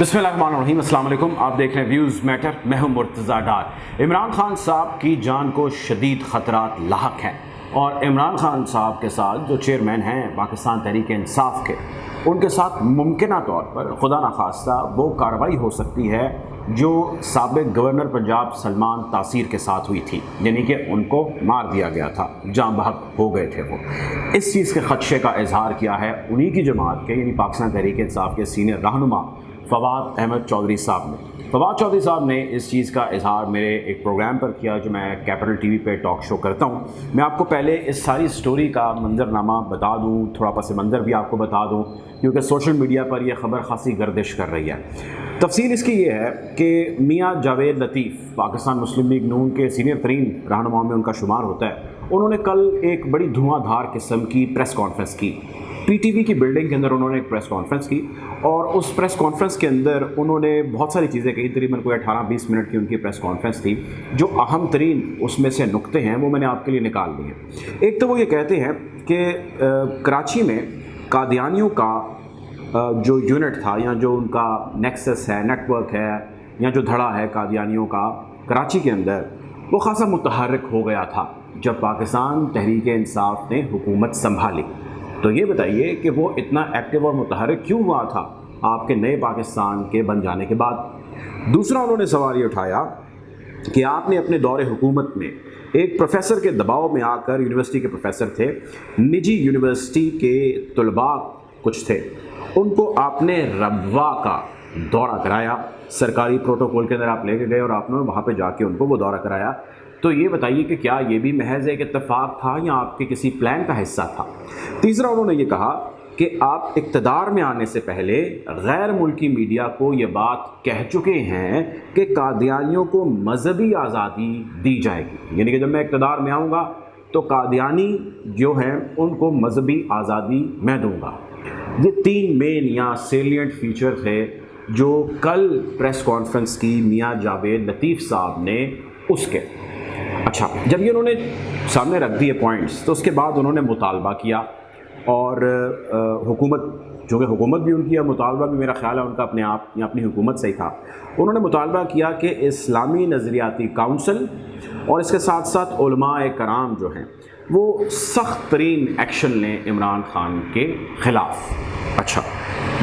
बिस्मिल्लाहिर्रहमानिर्रहीम, अस्सलाम वालेकुम। आप देख रहे हैं व्यूज़ मैटर। मैं हूं मुर्तज़ा डार। इमरान खान साहब की जान को शदीद ख़तरात लाहक हैं और इमरान खान साहब के साथ जो चेयरमैन हैं पाकिस्तान तहरीक इंसाफ के, उनके साथ मुमकिन तौर पर खुदा न खास्ता वो कार्रवाई हो सकती है जो साबिक़ गवर्नर पंजाब सलमान तासीर के साथ हुई थी, यानी कि उनको मार दिया गया था, जाँ बहक हो गए थे वो। इस चीज़ के ख़दशे का इजहार किया है उन्हीं की जमात के, यानी पाकिस्तान तहरीक इंसाफ के सीनियर रहनुमा फवाद अहमद चौधरी साहब ने। फवाद चौधरी साहब ने इस चीज़ का इजहार मेरे एक प्रोग्राम पर किया जो मैं कैपिटल टीवी पे टॉक शो करता हूँ। मैं आपको पहले इस सारी स्टोरी का मंजरनामा बता दूँ, थोड़ा पस मंज़र भी आपको बता दूँ, क्योंकि सोशल मीडिया पर यह ख़बर खासी गर्दिश कर रही है। तफसील इसकी ये है कि मियाँ जावेद लतीफ़ पाकिस्तान मुस्लिम लीग नून के सीनियर तरीन रहनुमाओं में उनका शुमार होता है। उन्होंने कल एक बड़ी धुआंधार किस्म की प्रेस कॉन्फ्रेंस की। पीटीवी की बिल्डिंग के अंदर उन्होंने एक प्रेस कॉन्फ्रेंस की और उस प्रेस कॉन्फ्रेंस के अंदर उन्होंने बहुत सारी चीज़ें कही। तकरीबन कोई 18-20 मिनट की उनकी प्रेस कॉन्फ्रेंस थी। जो अहम तरीन उसमें से नुक्ते हैं वो मैंने आपके लिए निकाल लिए। एक तो वो ये कहते हैं कि कराची में कादियानियों का जो यूनिट था या जो उनका नेक्सस है, नेटवर्क है या जो धड़ा है कादियानियों का कराची के अंदर, वो खासा मुतहर्रिक हो गया था जब पाकिस्तान तहरीक इंसाफ ने हुकूमत संभाली। तो ये बताइए कि वो इतना एक्टिव और मुतहर्रिक क्यों हुआ था आपके नए पाकिस्तान के बन जाने के बाद। दूसरा उन्होंने सवाल ये उठाया कि आपने अपने दौरे हुकूमत में एक प्रोफेसर के दबाव में आकर, यूनिवर्सिटी के प्रोफेसर थे, निजी यूनिवर्सिटी के तलबा कुछ थे, उनको आपने रब्वा का दौरा कराया, सरकारी प्रोटोकॉल के अंदर आप लेके गए और आपने वहाँ पे जाके उनको वो दौरा कराया। तो ये बताइए कि क्या ये भी महज एक इत्तेफाक था या आपके किसी प्लान का हिस्सा था। तीसरा उन्होंने ये कहा कि आप इक़्तिदार में आने से पहले गैर मुल्की मीडिया को ये बात कह चुके हैं कि कादियानियों को मजहबी आज़ादी दी जाएगी, यानी कि जब मैं इक़्तिदार में आऊँगा तो कादियानी जो हैं उनको मजहबी आज़ादी मैं दूँगा। ये तीन मेन या सेलिएंट फीचर थे जो कल प्रेस कॉन्फ्रेंस की मियाँ जावेद लतीफ़ साहब ने उसके। अच्छा, जब ये उन्होंने सामने रख दिए पॉइंट्स तो उसके बाद उन्होंने मुतालबा किया और हुकूमत, जो कि हुकूमत भी उनकी है, मुतालबा भी मेरा ख्याल है उनका अपने आप या अपनी हुकूमत से ही था। उन्होंने मुतालबा किया कि इस्लामी नज़रियाती काउंसिल और इसके साथ साथ उलमाए कराम जो हैं वो सख्त तरीन एक्शन लें इमरान खान के ख़िलाफ़। अच्छा,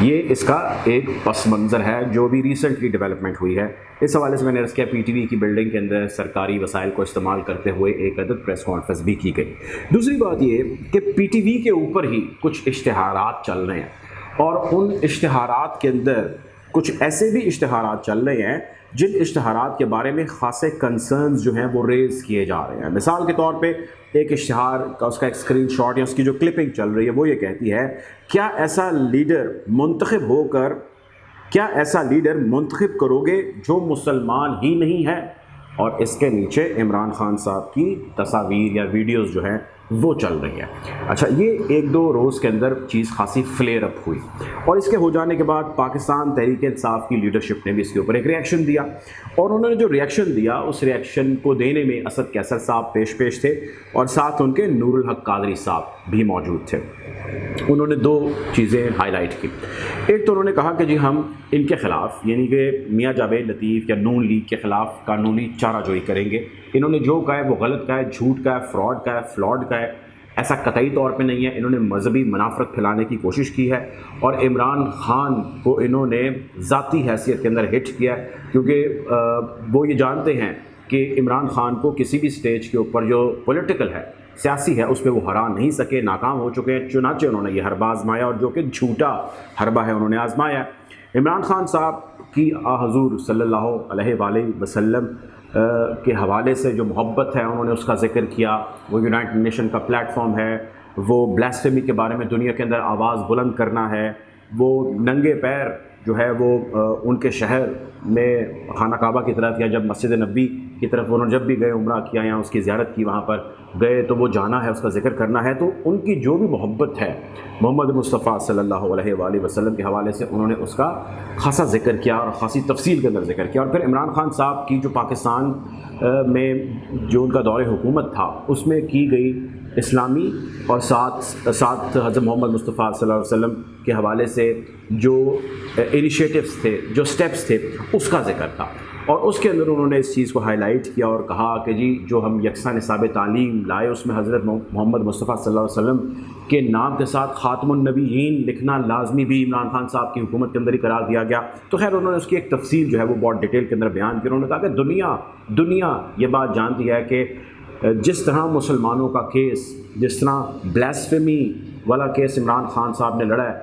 ये इसका एक पस मंज़र है जो भी रिसेंटली डेवलपमेंट हुई है। इस हवाले से मैंने अर्ज़ किया पीटीवी की बिल्डिंग के अंदर सरकारी वसाइल को इस्तेमाल करते हुए एक अदद प्रेस कॉन्फ्रेंस भी की गई। दूसरी बात ये कि पीटीवी के ऊपर ही कुछ इश्तिहारात चल रहे हैं और उन इश्तिहारात के अंदर कुछ ऐसे भी इश्तिहारात चल रहे हैं जिन इश्तिहारात के बारे में ख़ासे कंसर्न्स जो हैं वो रेज़ किए जा रहे हैं। मिसाल के तौर पे एक इश्तिहार का उसका एक स्क्रीनशॉट या उसकी जो क्लिपिंग चल रही है वो ये कहती है, क्या ऐसा लीडर मुंतखब करोगे जो मुसलमान ही नहीं है। और इसके नीचे इमरान खान साहब की तस्वीर या वीडियोस जो हैं वो चल रही है। अच्छा, ये एक दो रोज़ के अंदर चीज़ खासी फ्लेयर अप हुई और इसके हो जाने के बाद पाकिस्तान तहरीक इंसाफ की लीडरशिप ने भी इसके ऊपर एक रिएक्शन दिया और उन्होंने जो रिएक्शन दिया उस रिएक्शन को देने में असद कैसर साहब पेश थे और साथ उनके नूरुल हक कादरी साहब भी मौजूद थे। उन्होंने दो चीज़ें हाईलाइट की। एक तो उन्होंने कहा कि जी हम इनके ख़िलाफ़, यानी कि मियाँ जावेद लतीफ़ या नून लीग के ख़िलाफ़ कानूनी चाराजोई करेंगे। इन्होंने जो कहा है वो गलत कहा है, झूठ का है, फ्रॉड का है, फ्लॉड का है, ऐसा कतई तौर पे नहीं है। इन्होंने मजहबी मुनाफरत फैलाने की कोशिश की है और इमरान खान को इन्होंने ज़ाती हैसियत के अंदर हिट किया है, क्योंकि वो ये जानते हैं कि इमरान खान को किसी भी स्टेज के ऊपर जो पॉलिटिकल है, सियासी है, उस पर वो हरा नहीं सके, नाकाम हो चुके हैं। चुनाचे उन्होंने ये हरबा आजमाया और जो कि झूठा हरबा है उन्होंने आजमाया। इमरान खान साहब की हुज़ूर सल्लल्लाहु अलैहि वसल्लम के हवाले से जो मोहब्बत है उन्होंने उसका ज़िक्र किया। वो यूनाइटेड नेशन का प्लेटफॉर्म है, वो ब्लास्फेमी के बारे में दुनिया के अंदर आवाज़ बुलंद करना है, वो नंगे पैर जो है वो उनके शहर में खाना काबा की तरफ या जब मस्जिद नबी की तरफ उन्होंने जब भी गए, उम्रा किया या उसकी ज़ियारत की, वहाँ पर गए तो वो जाना है, उसका ज़िक्र करना है। तो उनकी जो भी मोहब्बत है मोहम्मद मुस्तफ़ा सल्लल्लाहु अलैहि वसल्लम के हवाले से उन्होंने उसका खासा ज़िक्र किया और ख़ासी तफसील के अंदर ज़िक्र किया। और फिर इमरान खान साहब की जो पाकिस्तान में जो उनका दौरे हुकूमत था उसमें की गई इस्लामी और साथ हज़रत मोहम्मद मुस्तफ़ा सल्लल्लाहु अलैहि वसल्लम के हवाले से جو انیشیٹوز تھے، جو سٹیپس تھے، اس کا ذکر تھا، اور اس کے اندر انہوں نے اس چیز کو ہائی لائٹ کیا اور کہا کہ جی جو ہم یکساں نصاب تعلیم لائے اس میں حضرت محمد مصطفیٰ صلی اللہ علیہ وسلم کے نام کے ساتھ خاتم النبیین لکھنا لازمی بھی عمران خان صاحب کی حکومت کے اندر ہی قرار دیا گیا۔ تو خیر انہوں نے اس کی ایک تفصیل جو ہے وہ بہت ڈیٹیل کے اندر بیان کی۔ انہوں نے کہا کہ دنیا یہ بات جانتی ہے کہ جس طرح مسلمانوں کا کیس، جس طرح بلیسفیمی والا کیس عمران خان صاحب نے لڑا ہے،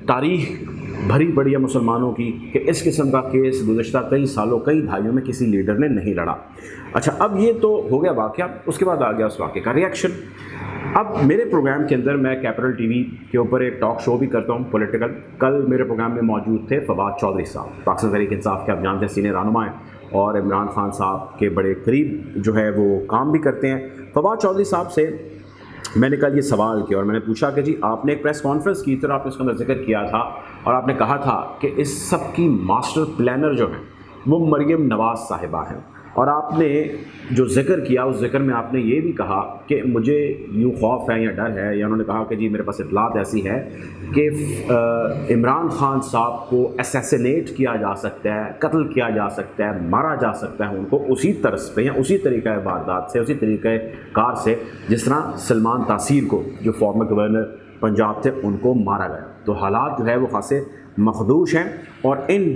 تاریخ بھری پڑی ہے مسلمانوں کی کہ اس قسم کا کیس گزشتہ کئی سالوں، کئی دہائیوں میں کسی لیڈر نے نہیں لڑا۔ اچھا، اب یہ تو ہو گیا واقعہ، اس کے بعد آ گیا اس واقعے کا ریئیکشن۔ اب میرے پروگرام کے اندر میں کیپٹل ٹی وی کے اوپر ایک ٹاک شو بھی کرتا ہوں پولیٹیکل۔ کل میرے پروگرام میں موجود تھے فواد چودھری صاحب، پاکستان تحریک انصاف کے آپ جانتے ہیں سینئر رہنما ہیں اور عمران خان صاحب کے بڑے قریب جو ہے وہ کام بھی کرتے ہیں۔ فواد چودھری صاحب سے میں نے کل یہ سوال کیا اور میں نے پوچھا کہ جی آپ نے ایک پریس کانفرنس کی تھی اور آپ نے اس کے اندر ذکر کیا تھا اور آپ نے کہا تھا کہ اس سب کی ماسٹر پلانر جو ہیں وہ مریم نواز صاحبہ ہیں، اور آپ نے جو ذکر کیا اس ذکر میں آپ نے یہ بھی کہا کہ مجھے یوں خوف ہے یا ڈر ہے، یا انہوں نے کہا کہ جی میرے پاس اطلاعات ایسی ہے کہ عمران خان صاحب کو اسیسینیٹ کیا جا سکتا ہے، قتل کیا جا سکتا ہے، مارا جا سکتا ہے ان کو اسی طرز پہ یا اسی طریقہ واردات سے، اسی طریقہ کار سے جس طرح سلمان تاثیر کو جو فارمر گورنر پنجاب تھے ان کو مارا گیا۔ تو حالات جو ہے وہ خاصے مخدوش ہیں، اور ان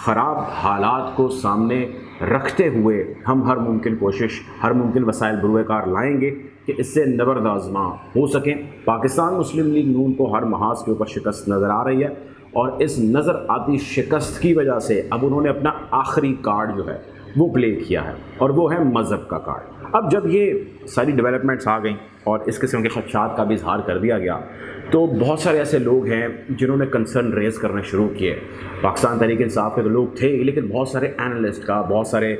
خراب حالات کو سامنے رکھتے ہوئے ہم ہر ممکن کوشش، ہر ممکن وسائل بروئے کار لائیں گے کہ اس سے نبرد آزما ہو سکیں۔ پاکستان مسلم لیگ نون کو ہر محاذ کے اوپر شکست نظر آ رہی ہے، اور اس نظر آتی شکست کی وجہ سے اب انہوں نے اپنا آخری کارڈ جو ہے وہ پلے کیا ہے، اور وہ ہے مذہب کا کارڈ۔ اب جب یہ ساری ڈیولپمنٹس آ گئیں اور اس قسم کے خدشات کا بھی اظہار کر دیا گیا، تو بہت سارے ایسے لوگ ہیں جنہوں نے کنسرن ریز کرنا شروع کیے۔ پاکستان تحریک انصاف کے تو لوگ تھے، لیکن بہت سارے اینالسٹ کا، بہت سارے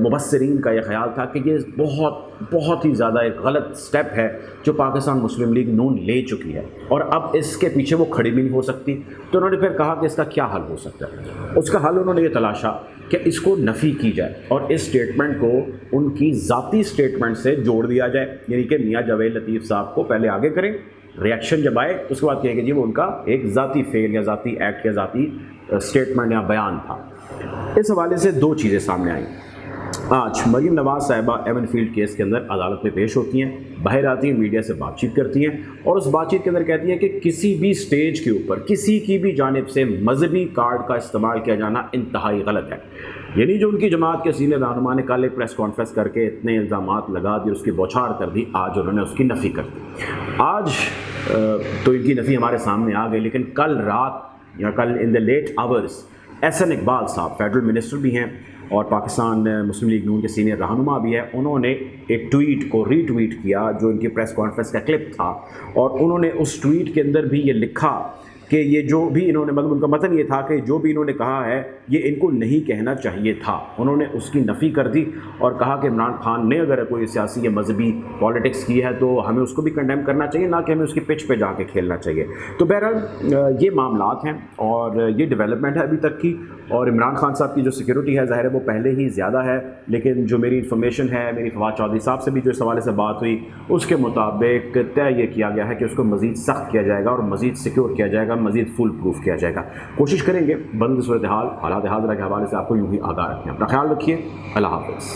مبصرین کا یہ خیال تھا کہ یہ بہت ہی زیادہ ایک غلط سٹیپ ہے جو پاکستان مسلم لیگ نون لے چکی ہے، اور اب اس کے پیچھے وہ کھڑی بھی نہیں ہو سکتی۔ تو انہوں نے پھر کہا کہ اس کا کیا حل ہو سکتا ہے۔ اس کا حل انہوں نے یہ تلاشا کہ اس کو نفی کی جائے اور اس سٹیٹمنٹ کو ان کی ذاتی سٹیٹمنٹ سے جوڑ دیا جائے، یعنی کہ میاں جاوید لطیف صاحب کو پہلے آگے کریں، ریئیکشن جب آئے اس کے بعد کہیں کہ جی وہ ان کا ایک ذاتی فعل یا ذاتی ایکٹ یا ذاتی سٹیٹمنٹ یا بیان تھا۔ اس حوالے سے دو چیزیں سامنے آئیں۔ آج مریم نواز صاحبہ ایون فیلڈ کیس کے اندر عدالت میں پیش ہوتی ہیں، باہر آتی ہیں، میڈیا سے بات چیت کرتی ہیں، اور اس بات چیت کے اندر کہتی ہیں کہ کسی بھی سٹیج کے اوپر کسی کی بھی جانب سے مذہبی کارڈ کا استعمال کیا جانا انتہائی غلط ہے۔ یعنی جو ان کی جماعت کے سینئر رہنما نے کل ایک پریس کانفرنس کر کے اتنے الزامات لگا دی، اس کی بوچھار کر دی، آج انہوں نے اس کی نفی کر دی۔ آج تو ان کی نفی ہمارے سامنے آ گئی، لیکن کل رات یا کل ان دا لیٹ آورز احسن اقبال صاحب فیڈرل منسٹر بھی ہیں اور پاکستان مسلم لیگ نون کے سینئر رہنما بھی ہے، انہوں نے ایک ٹویٹ کو ری ٹویٹ کیا جو ان کی پریس کانفرنس کا کلپ تھا، اور انہوں نے اس ٹویٹ کے اندر بھی یہ لکھا کہ یہ جو بھی انہوں نے مطلب ان کا متن یہ تھا کہ جو بھی انہوں نے کہا ہے یہ ان کو نہیں کہنا چاہیے تھا۔ انہوں نے اس کی نفی کر دی اور کہا کہ عمران خان نے اگر کوئی سیاسی یا مذہبی پالیٹکس کی ہے تو ہمیں اس کو بھی کنڈیم کرنا چاہیے، نہ کہ ہمیں اس کی پچ پہ جا کے کھیلنا چاہیے۔ تو بہرحال یہ معاملات ہیں اور یہ ڈیولپمنٹ ہے ابھی تک کی، اور عمران خان صاحب کی جو سیکیورٹی ہے ظاہر ہے وہ پہلے ہی زیادہ ہے، لیکن جو میری انفارمیشن ہے، میری فواد چودھری صاحب سے بھی جو اس حوالے سے بات ہوئی اس کے مطابق طے یہ کیا گیا ہے کہ اس کو مزید سخت کیا جائے گا اور مزید سیکیور کیا جائے گا، مزید فل پروف کیا جائے گا۔ کوشش کریں گے بدلتی صورتحال، حالات حاضرہ کے حوالے سے آپ کو یوں ہی آگاہ رکھیں۔ اپنا خیال رکھیے، اللہ حافظ۔